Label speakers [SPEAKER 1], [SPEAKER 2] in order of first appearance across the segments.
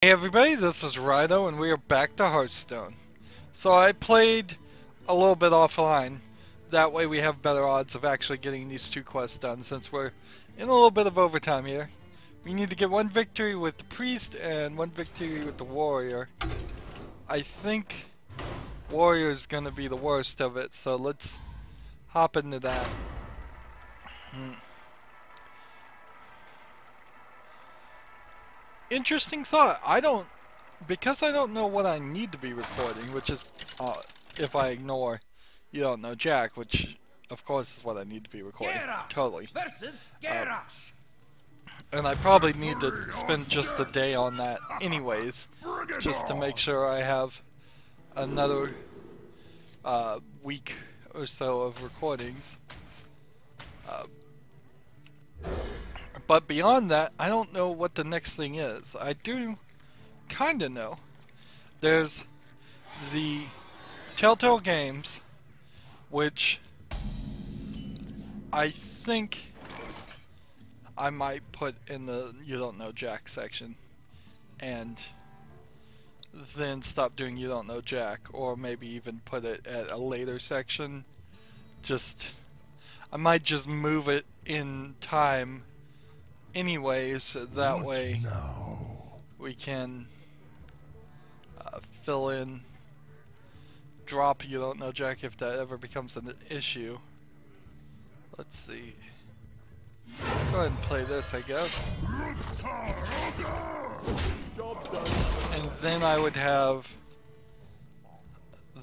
[SPEAKER 1] Hey everybody, this is Rydo and we are back to Hearthstone. So I played a little bit offline. That way we have better odds of actually getting these two quests done since we're in a little bit of overtime here. We need to get one victory with the priest and one victory with the warrior. I think warrior is going to be the worst of it, so let's hop into that. Interesting thought. Because I don't know what I need to be recording, which is, if I ignore, you don't know Jack, which, of course, is what I need to be recording. Totally. And I probably need to spend just a day on that anyways, just to make sure I have another, week or so of recordings. But beyond that, I don't know what the next thing is. I do kinda know. There's the Telltale games, which I think I might put in the You Don't Know Jack section, and then stop doing You Don't Know Jack, or maybe even put it at a later section. I might just move it in time anyways, that way we can fill in, drop You Don't Know Jack if that ever becomes an issue. Let's see. Go ahead and play this, I guess. And then I would have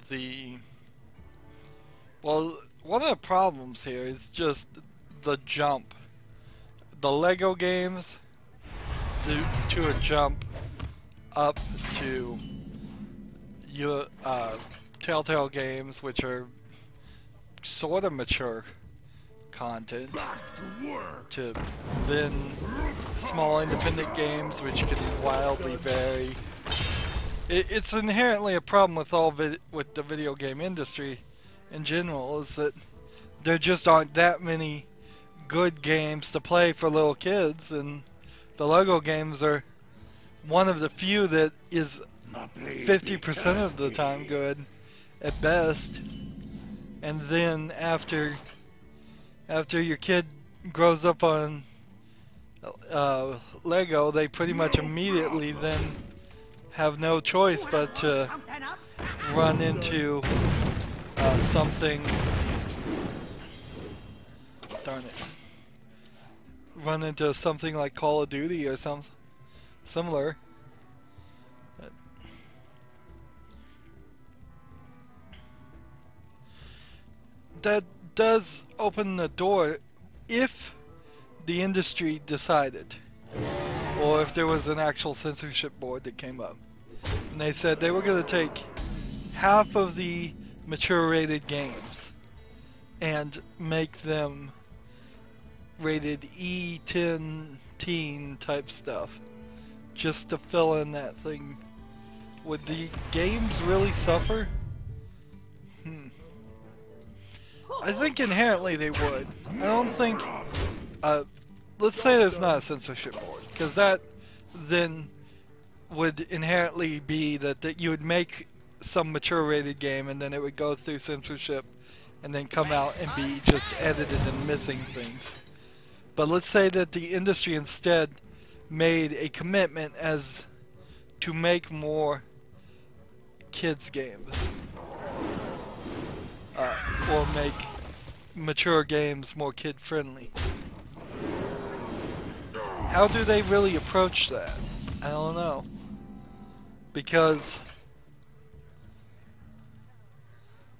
[SPEAKER 1] the... Well, one of the problems here is just the jump. The Lego games to a jump up to Telltale games, which are sort of mature content, to then small independent games, which can wildly vary. It's inherently a problem with with the video game industry in general, is that there just aren't that many good games to play for little kids, and the Lego games are one of the few that is 50% of the time good at best. And then after your kid grows up on Lego, they pretty much immediately then have no choice but to run into something. Darn it. Run into something like Call of Duty or something similar. That does open the door if the industry decided, or if there was an actual censorship board that came up and they said they were going to take half of the mature rated games and make them rated E10 teen type stuff, just to fill in that thing. Would the games really suffer? I think inherently they would. I don't think, let's say there's not a censorship board, because that then would inherently be that you would make some mature rated game and then it would go through censorship and then come out and be just edited and missing things. But let's say that the industry instead made a commitment as to make more kids games, or make mature games more kid friendly. How do they really approach that? I don't know, because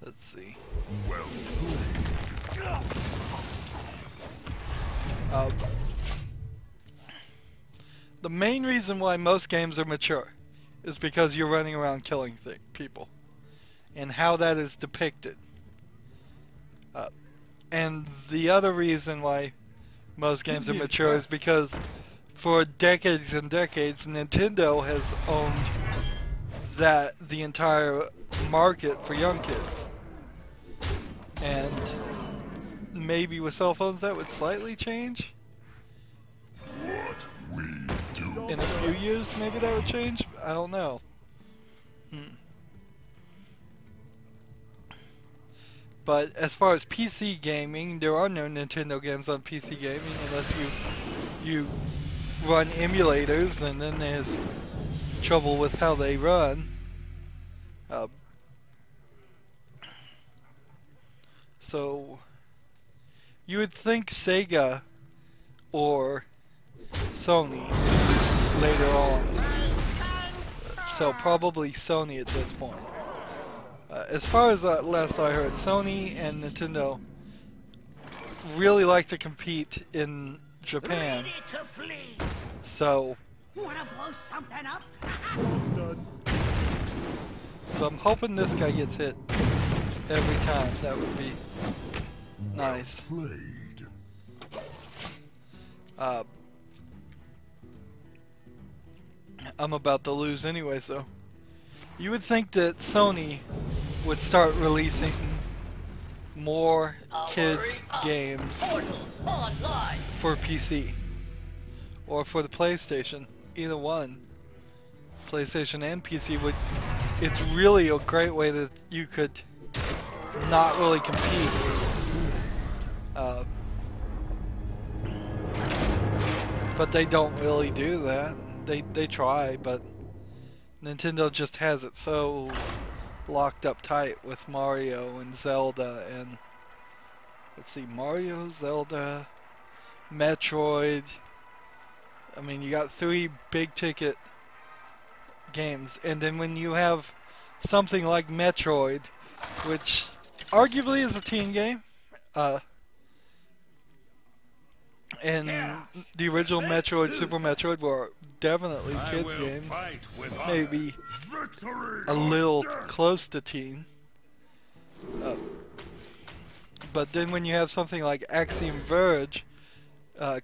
[SPEAKER 1] let's see. The main reason why most games are mature is because you're running around killing people, and how that is depicted. And the other reason why most games are mature is because for decades and decades Nintendo has owned the entire market for young kids. And maybe with cell phones that would slightly change.
[SPEAKER 2] What we do
[SPEAKER 1] in a few years, maybe that would change. I don't know. But as far as PC gaming, there are no Nintendo games on PC gaming unless you run emulators, and then there's trouble with how they run. So you would think Sega or Sony later on. So probably Sony at this point. As far as last I heard, Sony and Nintendo really like to compete in Japan. So I'm hoping this guy gets hit every time. That would be nice. I'm about to lose anyway, so you would think that Sony would start releasing more kids games for PC or for the PlayStation. Either one, PlayStation and PC would. It's really a great way that you could not really compete. But they don't really do that. They try, but Nintendo just has it so locked up tight with Mario and Zelda and let's see, Mario, Zelda, Metroid. I mean, you got 3 big ticket games, and then when you have something like Metroid, which arguably is a teen game, and the original Metroid, Super Metroid were definitely kids games, maybe a little close to teen. But then when you have something like Axiom Verge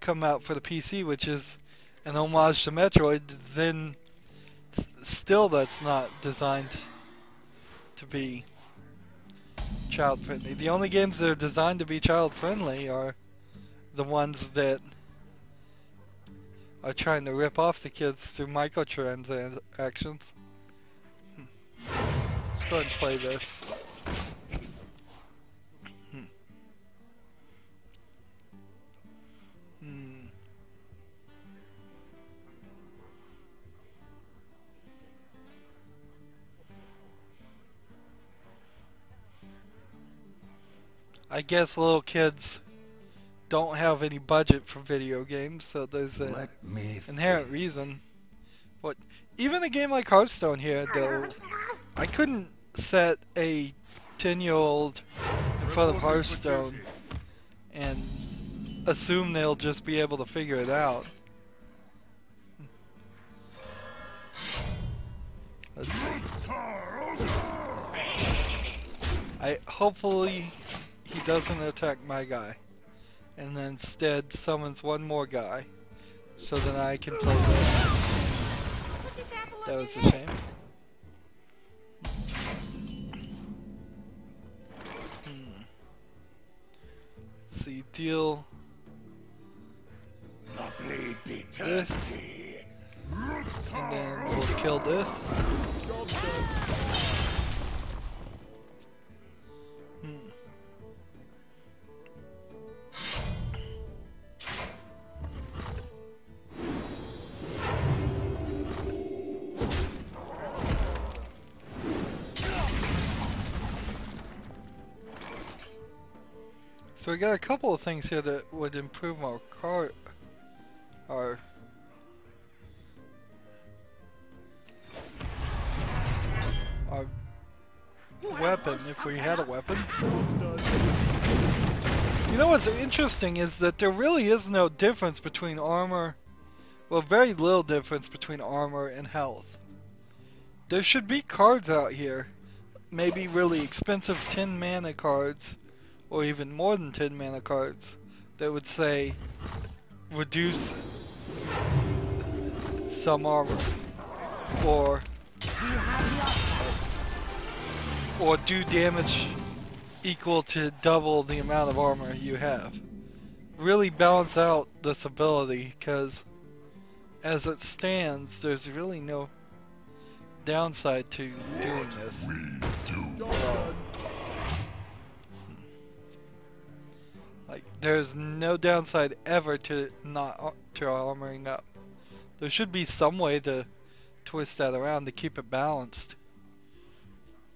[SPEAKER 1] come out for the PC, which is an homage to Metroid, then still that's not designed to be child friendly. The only games that are designed to be child friendly are the ones that are trying to rip off the kids through microtransactions. Let's go ahead and play this. I guess little kids don't have any budget for video games, so there's an inherent reason. But even a game like Hearthstone here, though, I couldn't set a 10-year-old in front of Hearthstone and assume they'll just be able to figure it out. Let's see. Hopefully he doesn't attack my guy, and then instead summons one more guy, so then I can play this. That was a shame. Let's see, deal this, and then we'll kill this. So we got a couple of things here that would improve our weapon, if we had a weapon. You know what's interesting is that there really is no difference between armor, well, very little difference between armor and health. There should be cards out here, maybe really expensive 10 mana cards, or even more than 10 mana cards, that would say reduce some armor, or do damage equal to double the amount of armor you have. Really balance out this ability, because as it stands, there's really no downside to doing this. Well, like, there's no downside ever to not to armoring up. There should be some way to twist that around to keep it balanced.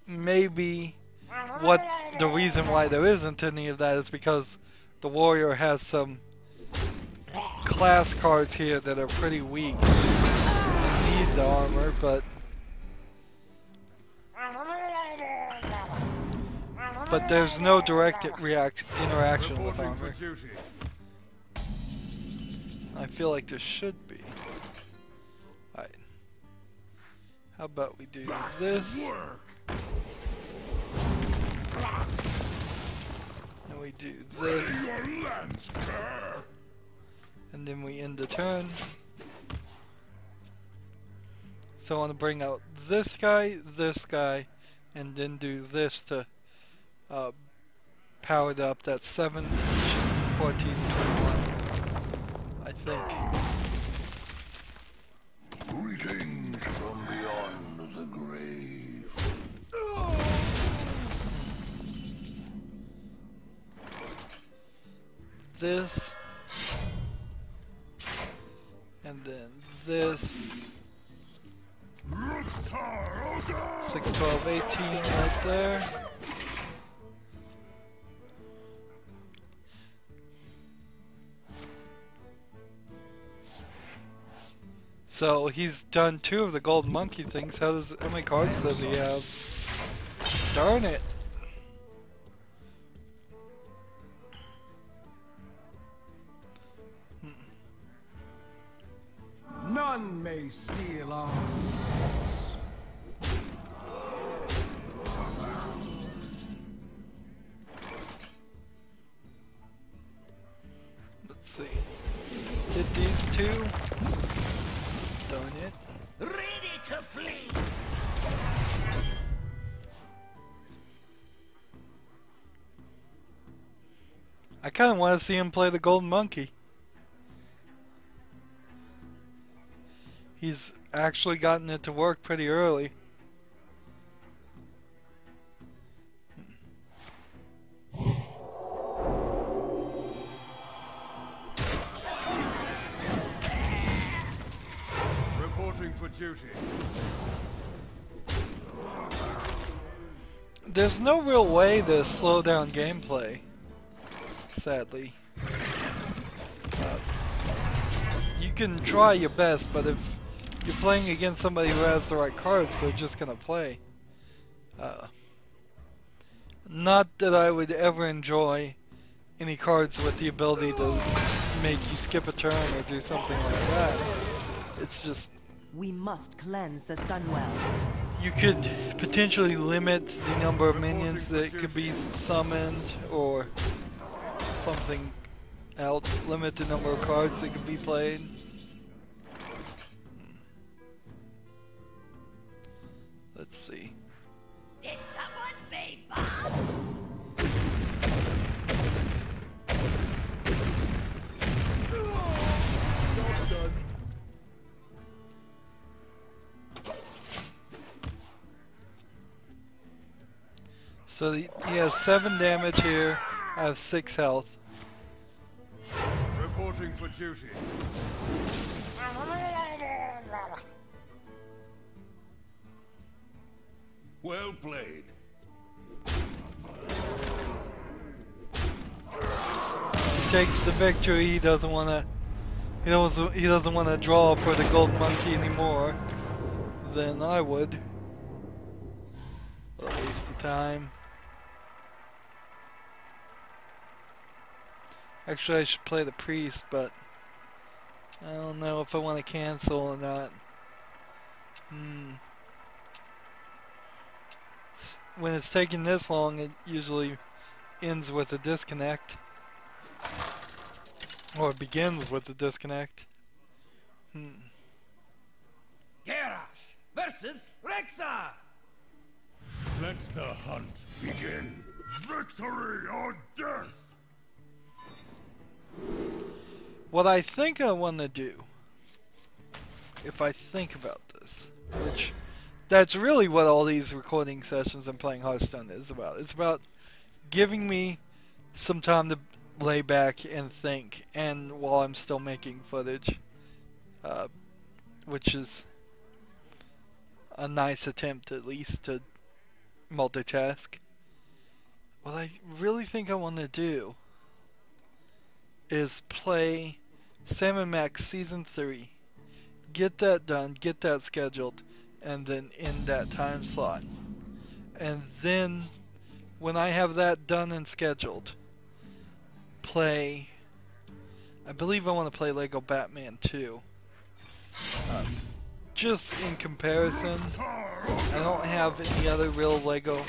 [SPEAKER 1] Maybe what the reason why there isn't any of that is because the warrior has some class cards here that are pretty weak and need the armor, but there's no direct interaction with armor. I feel like there should be. Alright. How about we do this? And we do this. And then we end the turn. So I want to bring out this guy, and then do this to power it up. That's 7, 14, 21. I think.
[SPEAKER 2] Greetings from beyond the grave.
[SPEAKER 1] This. And then this. 6, 12, 18 right there. So he's done 2 of the gold monkey things. How many cards does he have? Darn it.
[SPEAKER 3] None may steal our souls.
[SPEAKER 1] Let's see. Hit these 2. Darn it.
[SPEAKER 2] Ready to flee.
[SPEAKER 1] I kind of want to see him play the golden monkey. He's actually gotten it to work pretty early.
[SPEAKER 3] Reporting for duty.
[SPEAKER 1] There's no real way to slow down gameplay, sadly. You can try your best, but if you're playing against somebody who has the right cards, they're just gonna play. Not that I would ever enjoy any cards with the ability to make you skip a turn or do something like that. It's just...
[SPEAKER 4] We must cleanse the Sunwell.
[SPEAKER 1] You could potentially limit the number of minions that could be summoned, or something else. Limit the number of cards that could be played. Let's see.
[SPEAKER 2] Did someone say Bob?
[SPEAKER 1] So he has 7 damage here. I have 6 health.
[SPEAKER 3] Reporting for duty.
[SPEAKER 2] Well played.
[SPEAKER 1] He takes the victory. He doesn't want to. He doesn't want to draw for the gold monkey anymore than I would. A waste of time. Actually, I should play the priest, but I don't know if I want to cancel or not. When it's taking this long, it usually ends with a disconnect. Or it begins with a disconnect.
[SPEAKER 2] Garrosh versus Rexar.
[SPEAKER 3] Let the hunt begin. Victory or death.
[SPEAKER 1] What I think I want to do if I think about this, which that's really what all these recording sessions and playing Hearthstone is about. It's about giving me some time to lay back and think, and while I'm still making footage, which is a nice attempt at least to multitask. What I really think I want to do is play Sam & Max Season 3, get that done, get that scheduled, and then end that time slot. And then, when I have that done and scheduled, play... I believe I want to play Lego Batman 2. Just in comparison, I don't have any other real Lego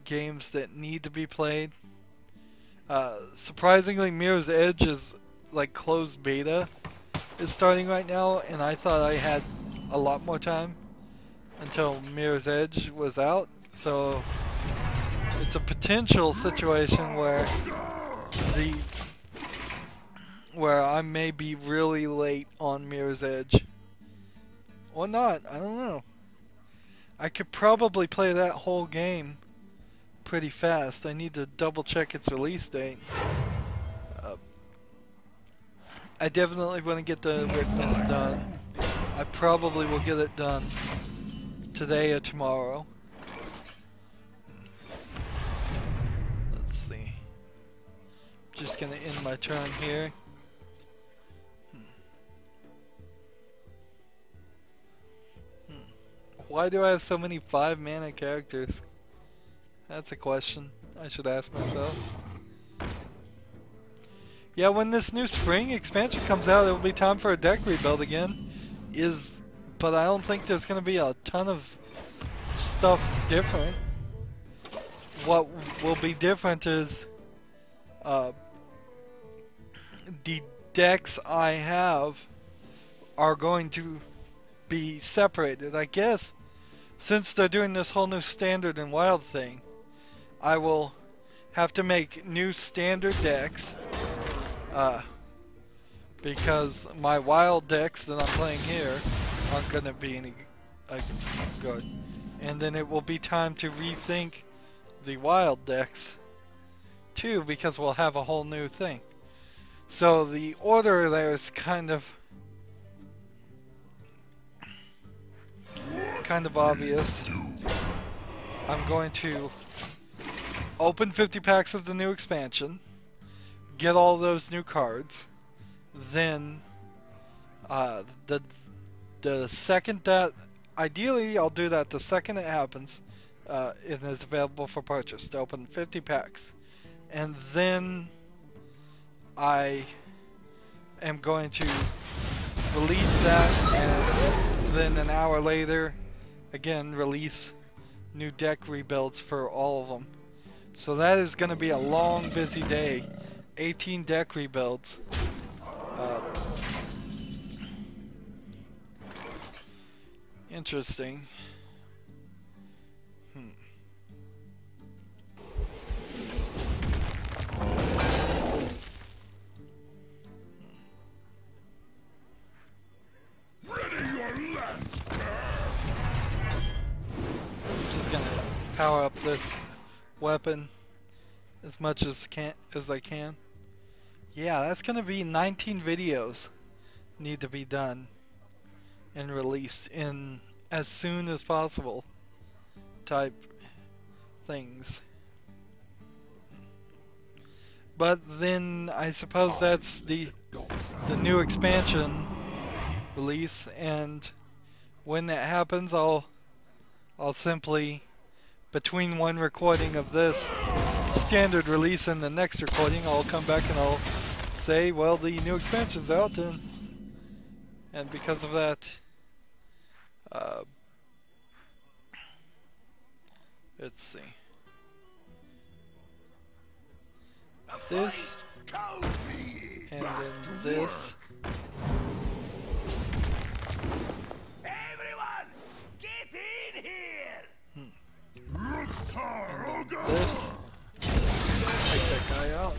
[SPEAKER 1] games that need to be played. Surprisingly, Mirror's Edge is like closed beta is starting right now, and I thought I had a lot more time until Mirror's Edge was out. So it's a potential situation where I may be really late on Mirror's Edge. Or not, I don't know. I could probably play that whole game pretty fast. I need to double check its release date. I definitely want to get the Witness done. I probably will get it done today or tomorrow. Let's see. Just gonna end my turn here. Why do I have so many 5-mana characters? That's a question I should ask myself. Yeah, when this new spring expansion comes out, it'll be time for a deck rebuild again. But I don't think there's gonna be a ton of stuff different. What will be different is the decks I have are going to be separated. I guess since they're doing this whole new standard and wild thing, I will have to make new standard decks because my wild decks that I'm playing here aren't going to be any good. And then it will be time to rethink the wild decks too, because we'll have a whole new thing. So the order there is kind of obvious. I'm going to open 50 packs of the new expansion, get all those new cards, then the second that, ideally I'll do that the second it happens, it is available for purchase, to open 50 packs. And then I am going to release that, and then an hour later, again, release new deck rebuilds for all of them. So that is going to be a long, busy day. 18 deck rebuilds. Interesting. Just gonna power up this weapon as much as I can. Yeah, that's gonna be 19 videos need to be done and released in as soon as possible type things. But then I suppose that's the new expansion release, and when that happens, I'll simply, between one recording of this standard release and the next recording, I'll come back and I'll say, well, the new expansion's out, and because of that, let's see. This, and then this.
[SPEAKER 2] Everyone, get in here!
[SPEAKER 1] This. Take that guy out.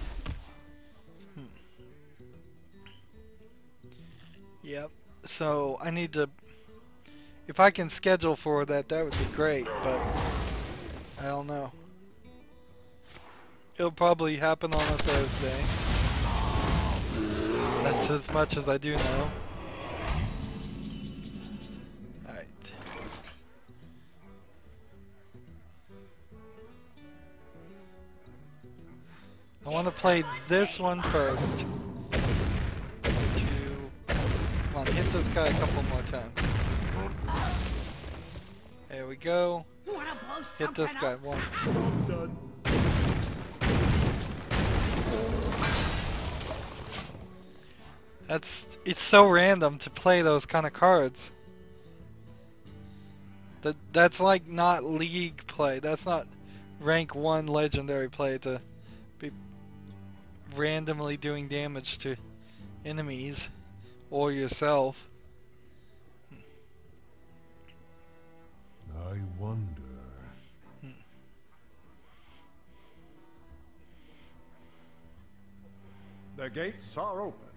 [SPEAKER 1] Yep. So I need to, if I can schedule for that, that would be great, but I don't know. It'll probably happen on a Thursday. That's as much as I do know. Alright. I want to play this one first. Come on, hit this guy a couple more times. There we go. Hit this guy once. Done. It's so random to play those kind of cards. That's like not league play. That's not rank 1 legendary play to be randomly doing damage to enemies or yourself.
[SPEAKER 3] I wonder. The gates are open.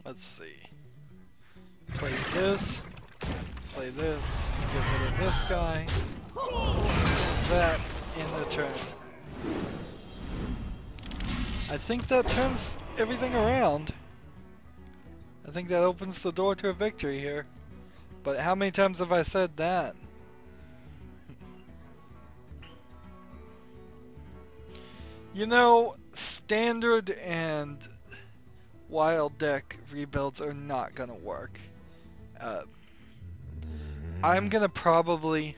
[SPEAKER 1] Let's see. Play this. Play this. Get rid of this guy. That in the turn. I think that turns everything around. I think that opens the door to a victory here. But how many times have I said that? You know, standard and wild deck rebuilds are not gonna work. I'm gonna probably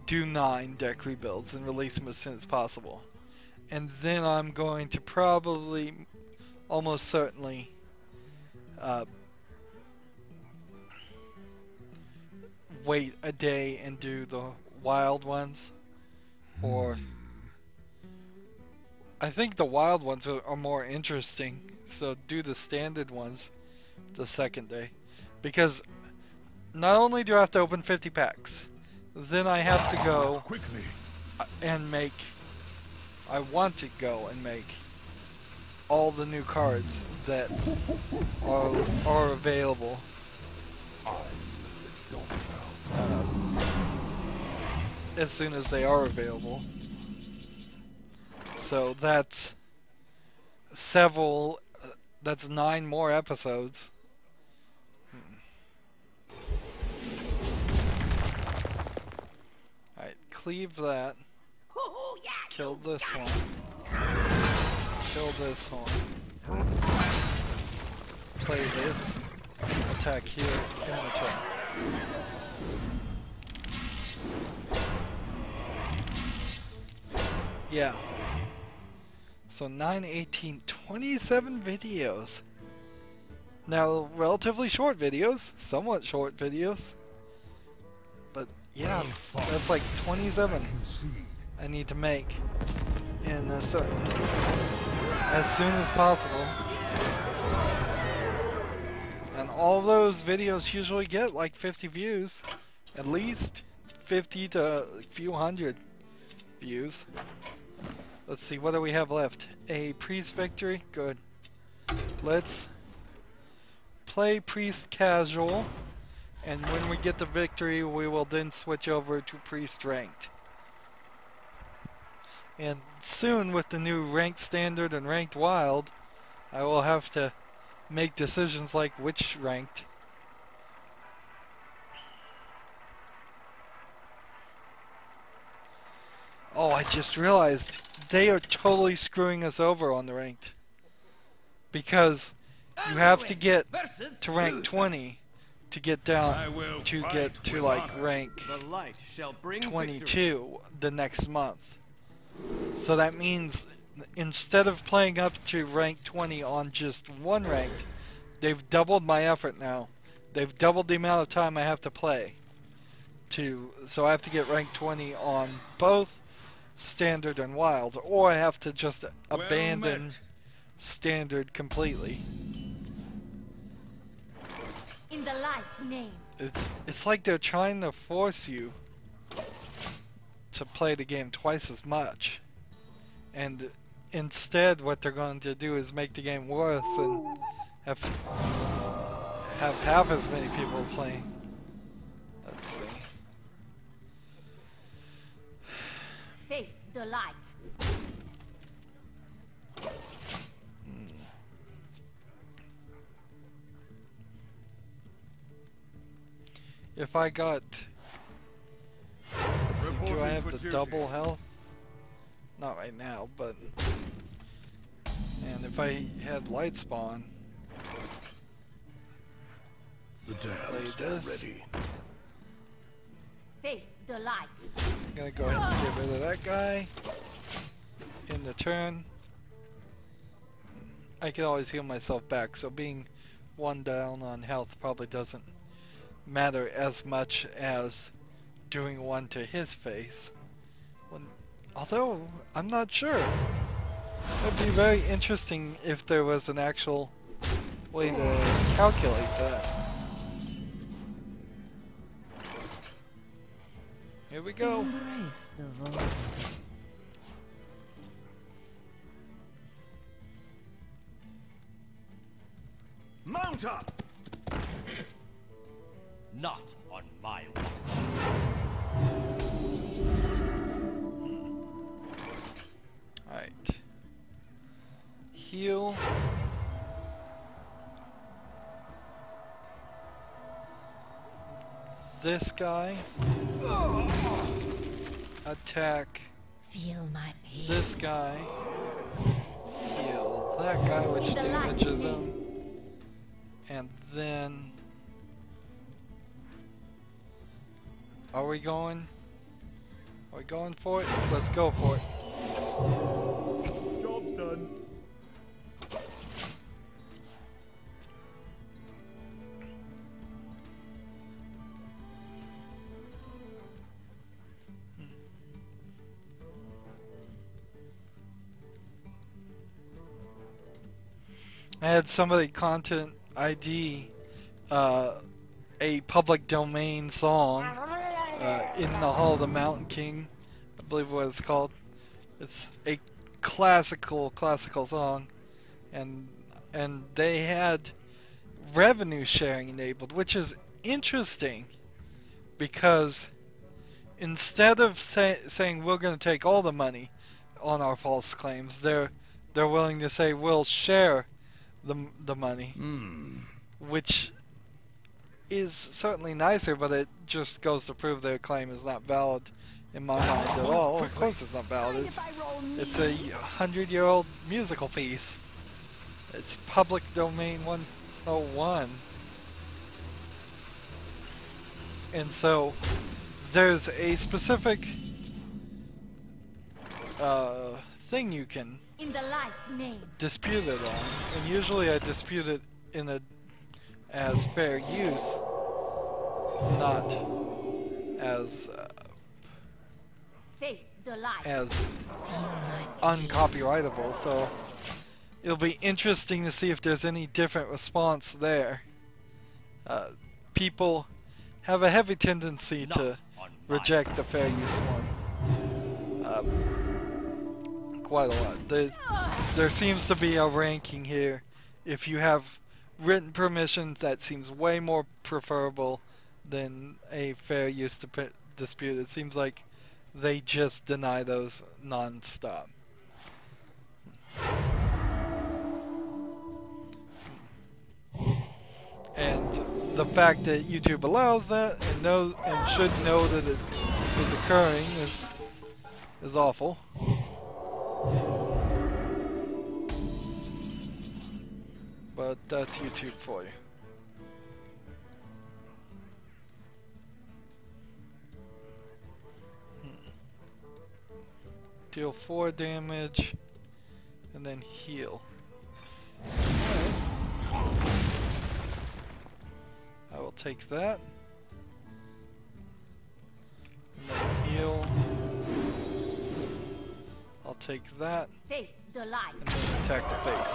[SPEAKER 1] do 9 deck rebuilds and release them as soon as possible. And then I'm going to probably, almost certainly, wait a day and do the wild ones. Or I think the wild ones are more interesting, so do the standard ones the second day. Because not only do I have to open 50 packs, then I have to go and make, I want to go and make all the new cards that are available. As soon as they are available. So that's that's 9 more episodes. Alright, cleave that. Kill this one. Kill this one. Play this. Attack here and attack. Yeah. So 9, 18, 27 videos. Now, relatively short videos, somewhat short videos. But yeah, that's like 27 I need to make in a certain, as soon as possible. And all those videos usually get like 50 views, at least 50 to a few hundred views. Let's see, what do we have left? A priest victory? Good. Let's play priest casual, and when we get the victory, we will then switch over to priest ranked. And soon, with the new ranked standard and ranked wild, I will have to make decisions like which ranked. Oh, I just realized they are totally screwing us over on the ranked. Because you have to get to rank 20 to get down to get to like rank 22 the next month. So that means instead of playing up to rank 20 on just one ranked, they've doubled my effort now. They've doubled the amount of time I have to play. So I have to get rank 20 on both standard and wild, or I have to just abandon standard completely.
[SPEAKER 5] In the light's name.
[SPEAKER 1] It's like they're trying to force you to play the game twice as much. And instead what they're going to do is make the game worse and have half as many people playing. Let's see.
[SPEAKER 5] Face the light.
[SPEAKER 1] If I got... Do I have
[SPEAKER 3] for
[SPEAKER 1] the
[SPEAKER 3] duty.
[SPEAKER 1] double health? Not right now, but... And if I had light spawn...
[SPEAKER 2] The
[SPEAKER 1] Play
[SPEAKER 2] dam stand
[SPEAKER 1] this.
[SPEAKER 2] ready.
[SPEAKER 5] Face the light.
[SPEAKER 1] I'm gonna go ahead and get rid of that guy. In the turn. I can always heal myself back, so being one down on health probably doesn't matter as much as doing one to his face. Although, I'm not sure. It'd be very interesting if there was an actual way to calculate that. Here we go.
[SPEAKER 4] Embrace the void.
[SPEAKER 2] Mount up!
[SPEAKER 6] Not on my watch.
[SPEAKER 1] Alright. Heal. This guy. Attack
[SPEAKER 5] Feel my pain.
[SPEAKER 1] this guy. Heal that guy, which damages him. And then... Are we going? Are we going for it? Let's go for it.
[SPEAKER 3] Job's done.
[SPEAKER 1] I had somebody content ID a public domain song in the Hall of the Mountain King, I believe what it's called. It's a classical song, and they had revenue sharing enabled, which is interesting because instead of saying we're going to take all the money on our false claims, they're willing to say we'll share the money, which is certainly nicer, but it just goes to prove their claim is not valid in my mind at all. Of course it's not valid. It's a 100-year-old musical piece. It's public domain 101. And so there's a specific thing you can
[SPEAKER 5] In the light's name.
[SPEAKER 1] dispute it on, and usually I dispute it in as fair use, not as
[SPEAKER 5] Face the light.
[SPEAKER 1] as
[SPEAKER 5] Feel my pain.
[SPEAKER 1] uncopyrightable. So it'll be interesting to see if there's any different response there. People have a heavy tendency to
[SPEAKER 6] Not on my
[SPEAKER 1] reject the fair use one. Quite a lot. There seems to be a ranking here. If you have written permissions, that seems way more preferable than a fair use dispute. It seems like they just deny those non-stop. And the fact that YouTube allows that and should know that it is occurring is awful. But that's YouTube for you. Deal 4 damage and then heal. I will take that. And then heal. I'll take that
[SPEAKER 5] Face the light.
[SPEAKER 1] and then attack the face.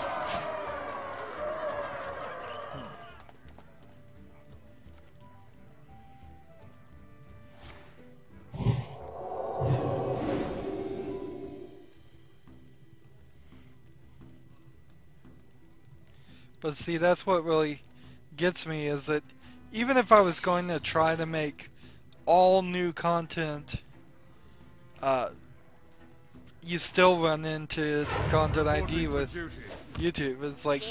[SPEAKER 1] But see, that's what really gets me, is that even if I was going to try to make all new content, you still run into content ID with YouTube. It's like,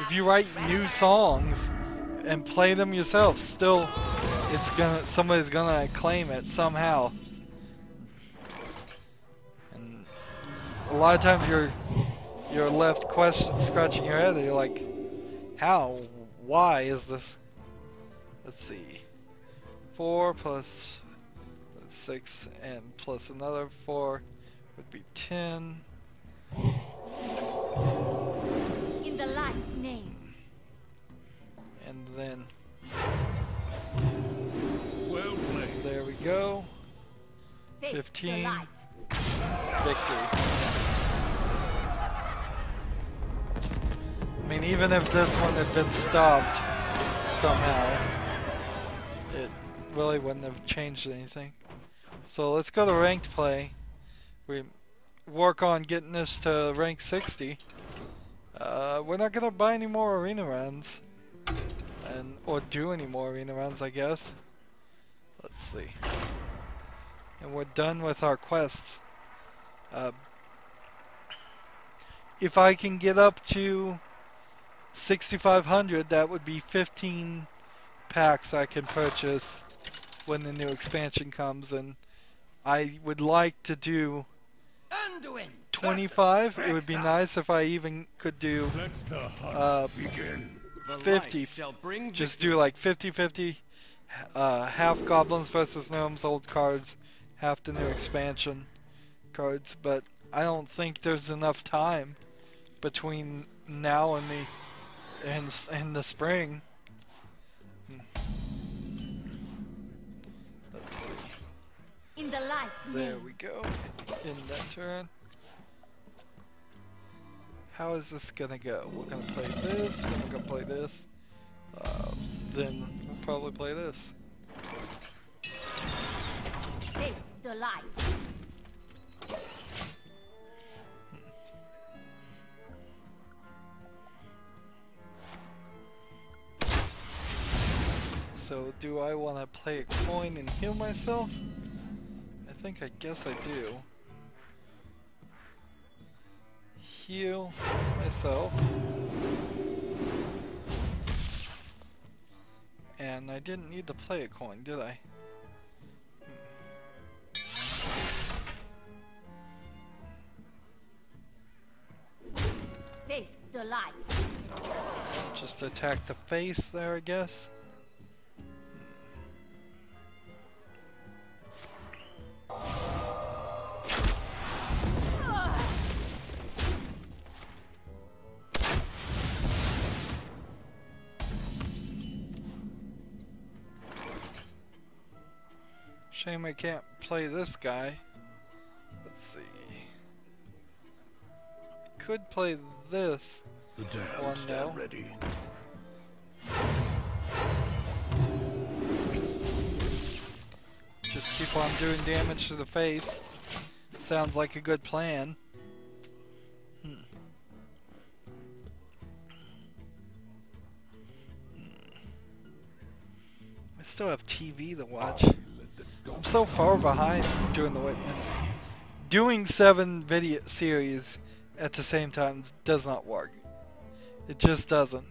[SPEAKER 1] if you write new songs and play them yourself, still, somebody's gonna claim it somehow. And a lot of times you're left scratching your head. You're like, how? Why is this? Let's see. 4 plus 6 and plus another 4 would be 10.
[SPEAKER 5] In the light's name.
[SPEAKER 1] And then
[SPEAKER 3] Well played.
[SPEAKER 1] there we go.
[SPEAKER 5] Face
[SPEAKER 1] 15.
[SPEAKER 5] the light.
[SPEAKER 1] Victory. I mean, even if this one had been stopped somehow, it really wouldn't have changed anything. So let's go to ranked play. We work on getting this to rank 60. We're not gonna buy any more arena runs, or do any more arena runs, I guess. Let's see. And we're done with our quests. If I can get up to 6,500, that would be 15 packs I can purchase when the new expansion comes, and I would like to do 25. It would be nice if I even could do 50. Just do like 50-50, half goblins versus gnomes old cards, half the new expansion cards, but I don't think there's enough time between now and the spring. Let's see.
[SPEAKER 5] In the light's
[SPEAKER 1] There
[SPEAKER 5] name.
[SPEAKER 1] we go. In that turn. How is this gonna go? We're gonna play this, then we're gonna play this. Then we'll probably play this.
[SPEAKER 5] Face the light.
[SPEAKER 1] So do I want to play a coin and heal myself? I guess I do. Heal myself. And I didn't need to play a coin, did I?
[SPEAKER 5] Face the light.
[SPEAKER 1] Just attack the face there, I guess. Shame I can't play this guy. Let's see. Could play this
[SPEAKER 2] The damned
[SPEAKER 1] one
[SPEAKER 2] stand
[SPEAKER 1] though.
[SPEAKER 2] ready.
[SPEAKER 1] Just keep on doing damage to the face. Sounds like a good plan. I still have TV to watch. I'm so far behind doing The Witness. Doing 7 video series at the same time does not work. It just doesn't.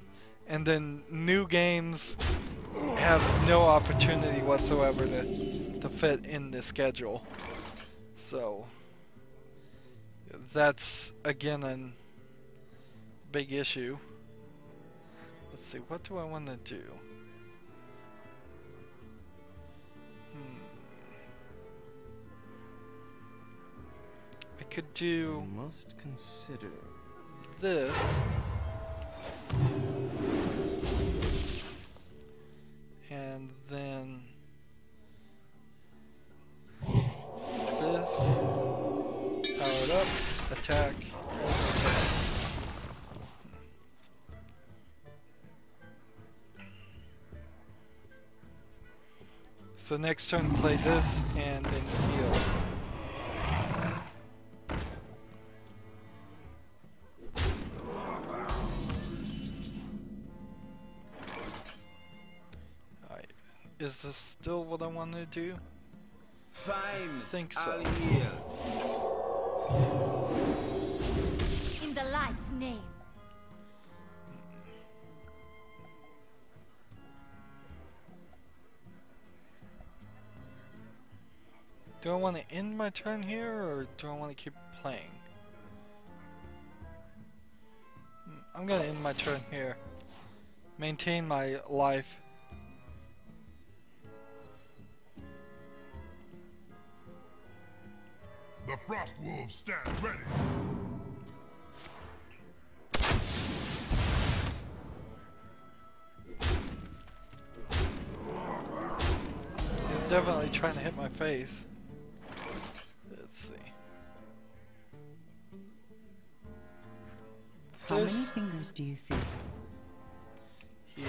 [SPEAKER 1] And then new games have no opportunity whatsoever to fit in the schedule. So that's again a big issue. Let's see, what do I want to do? I could do
[SPEAKER 7] Must consider.
[SPEAKER 1] this. And then this. Power it up. Attack. So next turn play this and then heal. Is this still what I want to do?
[SPEAKER 2] Fine.
[SPEAKER 1] Think so.
[SPEAKER 2] I'll heal.
[SPEAKER 5] In the light's name.
[SPEAKER 1] Do I want to end my turn here, or do I want to keep playing? I'm gonna end my turn here. Maintain my life.
[SPEAKER 7] The Frost Wolves stand ready.
[SPEAKER 1] He's definitely trying to hit my face. Let's see.
[SPEAKER 4] How many fingers do you see?
[SPEAKER 1] Here.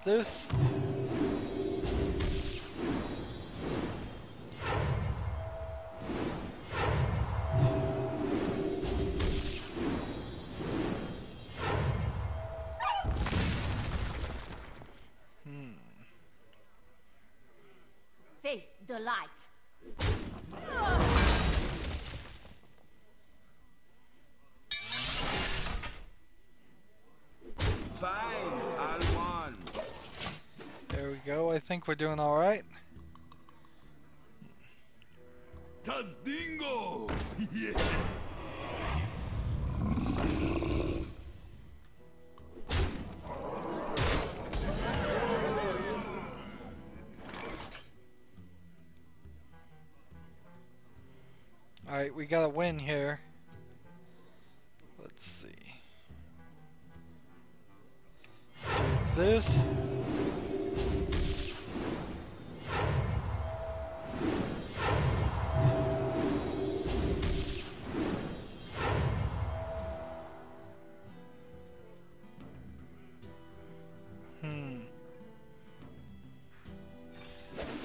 [SPEAKER 1] This.
[SPEAKER 5] Face the light.
[SPEAKER 2] Fine. I'll one.
[SPEAKER 1] There we go. I think we're doing all right.
[SPEAKER 7] Tazdingo! Yes!
[SPEAKER 1] All right, we got a win here. Let's see. Do this.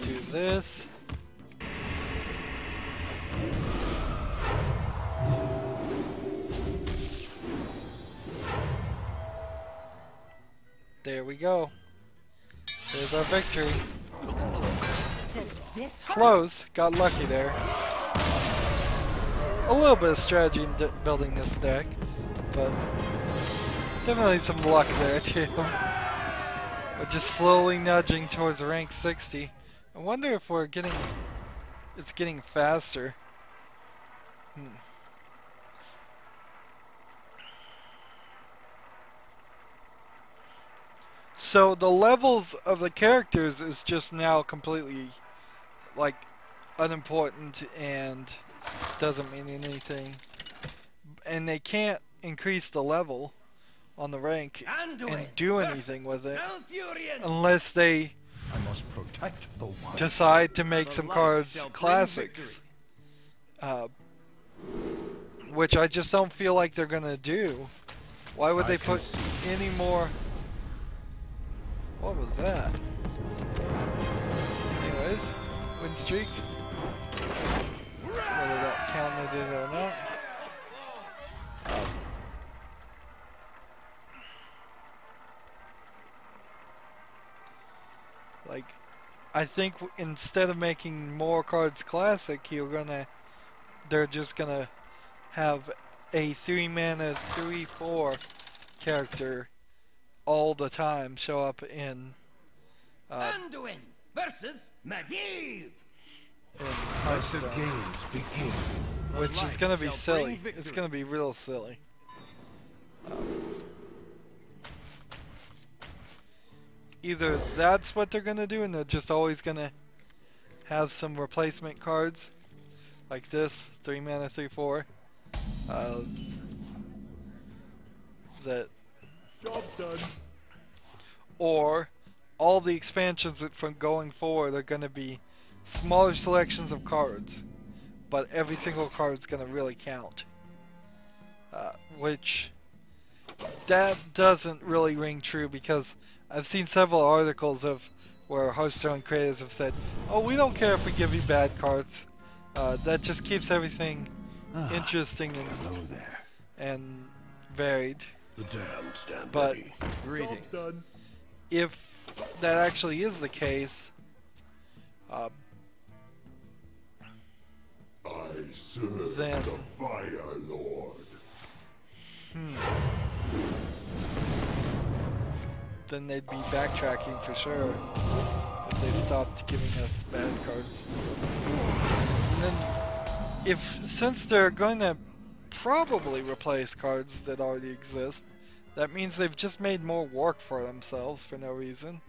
[SPEAKER 1] Do this. There we go. There's our victory.
[SPEAKER 4] Does this hurt?
[SPEAKER 1] Close. Got lucky there. A little bit of strategy in building this deck, but definitely some luck there too. We're just slowly nudging towards rank 60. I wonder if we're getting... It's getting faster. So the levels of the characters is just now completely like unimportant and doesn't mean anything. And they can't increase the level on the rank and do anything with it unless they
[SPEAKER 3] I must protect the one.
[SPEAKER 1] decide to make some cards classics. Which I just don't feel like they're gonna do. Why would they put any more... What was that? Anyways, win streak. Whether that counted it or not. Like, I think instead of making more cards classic, they're just gonna have a 3-mana 3/4 character all the time show up in
[SPEAKER 6] Anduin versus Medivh.
[SPEAKER 1] Hearthstone,
[SPEAKER 3] Games begin.
[SPEAKER 1] which is gonna be silly. It's gonna be real silly. Either that's what they're gonna do, and they're just always gonna have some replacement cards like this 3-mana 3/4. That.
[SPEAKER 3] Job done.
[SPEAKER 1] Or all the expansions from going forward are going to be smaller selections of cards, but every single card is going to really count. Which that doesn't really ring true, because I've seen several articles of where Hearthstone creators have said, "Oh, we don't care if we give you bad cards. That just keeps everything interesting and varied."
[SPEAKER 2] The damned stand
[SPEAKER 1] But
[SPEAKER 2] ready.
[SPEAKER 3] Job's done.
[SPEAKER 1] if that actually is the case,
[SPEAKER 7] I serve
[SPEAKER 1] then
[SPEAKER 7] the Fire Lord.
[SPEAKER 1] then they'd be backtracking for sure if they stopped giving us bad cards. And then, since they're going to probably replace cards that already exist, that means they've just made more work for themselves for no reason.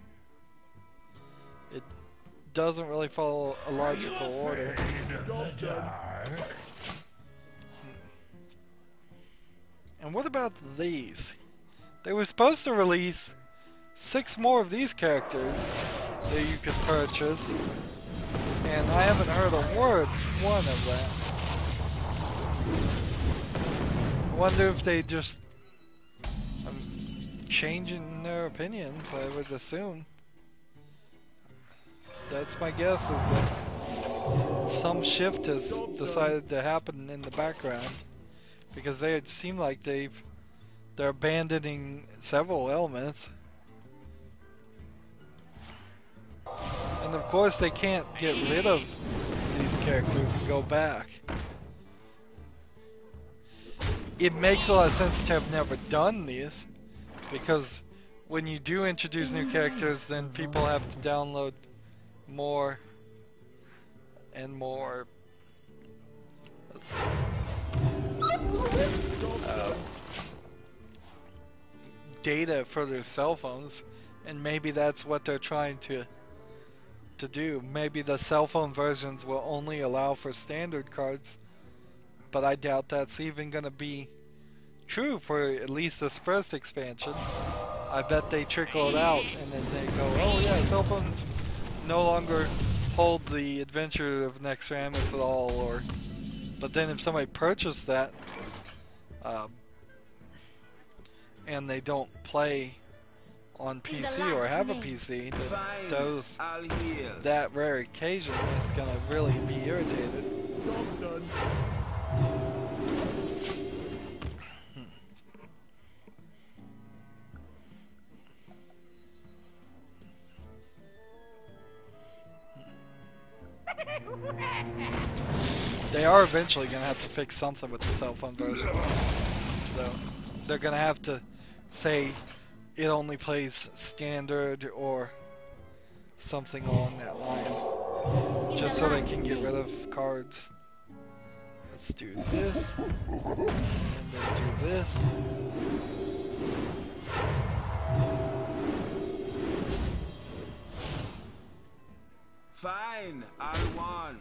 [SPEAKER 1] It doesn't really follow a logical order. And what about these? They were supposed to release 6 more of these characters that you could purchase, and I haven't heard a word one of that. I wonder if they just changing their opinions, I would assume. That's my guess, is that some shift has decided to happen in the background, because it seem like they're abandoning several elements. And of course they can't get rid of these characters and go back. It makes a lot of sense to have never done these, because when you do introduce new characters, then people have to download more and more data for their cell phones, and maybe that's what they're trying to do. Maybe the cell phone versions will only allow for standard cards, but I doubt that's even gonna be true for at least this first expansion. I bet they trickle it out and then they go, oh yeah, cell phones no longer hold the adventure of Nexramus at all, but then if somebody purchased that and they don't play on PC or have a PC, then that rare occasion is gonna really be irritated. They are eventually gonna have to fix something with the cell phone version. So they're gonna have to say it only plays standard or something along that line, just so they can get rid of cards. Let's do this, and then do this.
[SPEAKER 2] Fine, I'll want.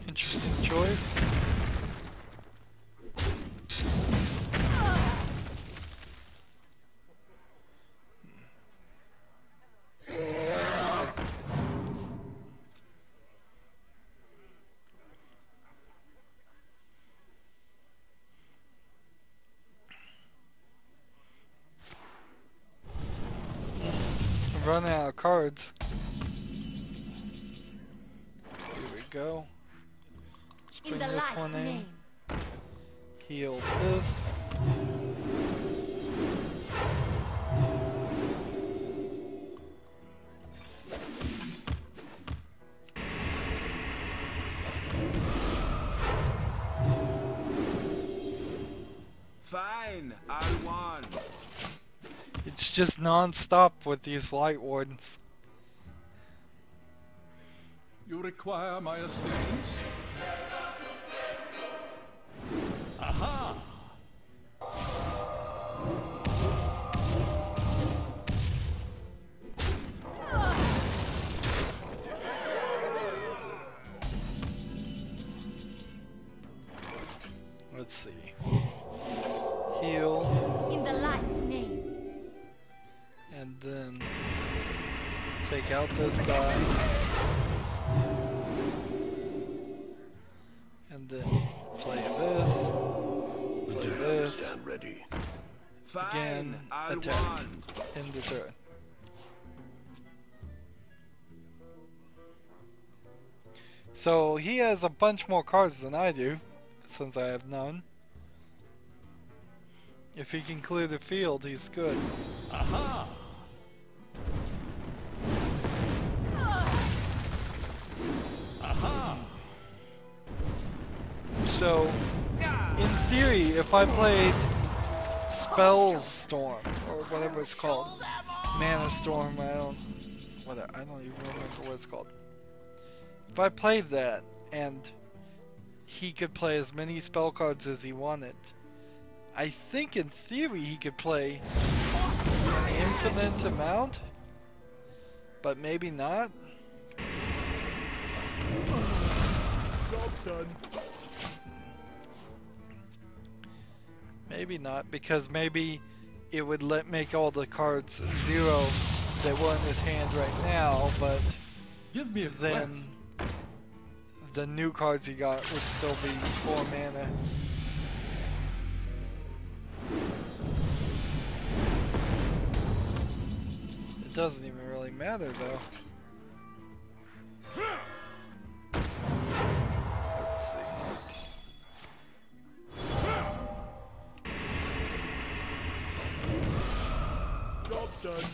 [SPEAKER 1] Interesting choice. I'm running out of cards. Here we go. Let's bring this one in. Heal this.
[SPEAKER 2] Fine, I'll want.
[SPEAKER 1] It's just non-stop with these light wardens.
[SPEAKER 3] You require my assistance? Aha!
[SPEAKER 1] Let's see. Heal.
[SPEAKER 5] In the light's name.
[SPEAKER 1] And then take out this guy. And then play this. Again,
[SPEAKER 2] I'll
[SPEAKER 1] attack.
[SPEAKER 2] one.
[SPEAKER 1] End the turn. So he has a bunch more cards than I do, since I have none. If he can clear the field, he's good.
[SPEAKER 3] Aha! Aha!
[SPEAKER 1] So, in theory, if I played Spell Storm, or whatever it's called, Mana Storm, I don't even remember what it's called. If I played that, and he could play as many spell cards as he wanted, I think in theory he could play an infinite amount, but maybe not.
[SPEAKER 3] Job done.
[SPEAKER 1] Maybe not, because maybe it would make all the cards 0 that were in his hand right now, but
[SPEAKER 3] Give me a
[SPEAKER 1] then
[SPEAKER 3] quest.
[SPEAKER 1] the new cards he got would still be 4 mana. It doesn't even really matter though. Let's see.
[SPEAKER 3] Job done.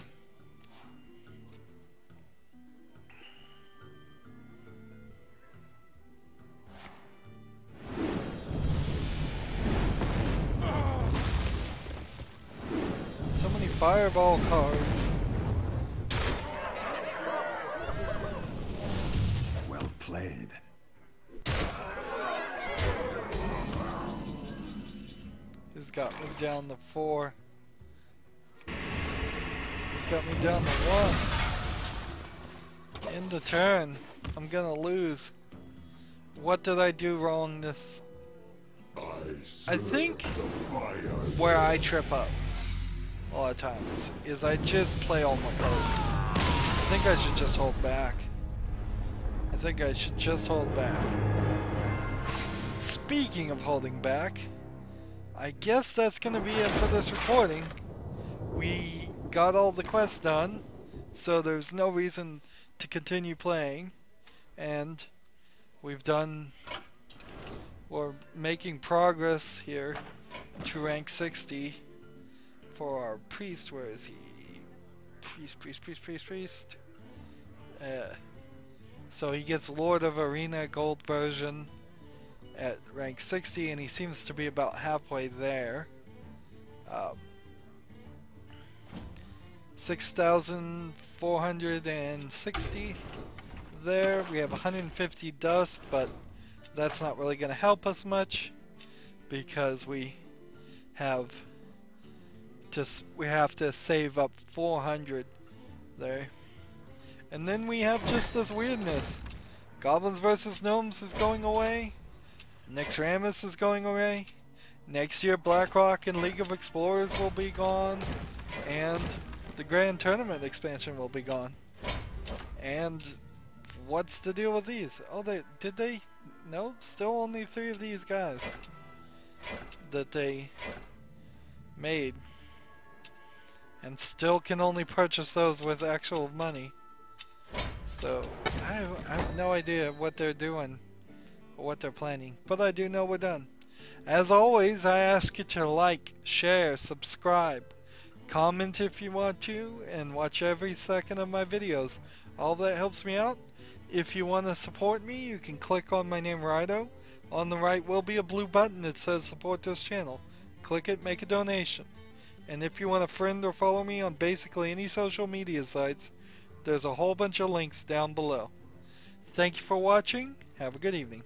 [SPEAKER 1] So many fireball cards.
[SPEAKER 3] Well played.
[SPEAKER 1] He's got me down to 4. He's got me down to 1. End the turn. I'm gonna lose. What did I do wrong this? I think where I trip up a lot of times is I just play all my cards. I think I should just hold back. Speaking of holding back, I guess that's gonna be it for this recording. We got all the quests done, so there's no reason to continue playing, and we're making progress here to rank 60 for our priest. Where is he? Priest. So he gets Lord of Arena gold version at rank 60, and he seems to be about halfway there. 6,460 there. We have 150 dust, but that's not really going to help us much because we have to save up 400 there. And then we have just this weirdness. Goblins vs. Gnomes is going away. Nixramas is going away. Next year BlackRock and League of Explorers will be gone. And the Grand Tournament expansion will be gone. And what's the deal with these? Oh, no, still only 3 of these guys that they made. And still can only purchase those with actual money. So, I have no idea what they're doing or what they're planning. But I do know we're done. As always, I ask you to like, share, subscribe, comment if you want to, and watch every second of my videos. All that helps me out. If you want to support me, you can click on my name, Rydo. On the right will be a blue button that says support this channel. Click it, make a donation. And if you want to friend or follow me on basically any social media sites, there's a whole bunch of links down below. Thank you for watching. Have a good evening.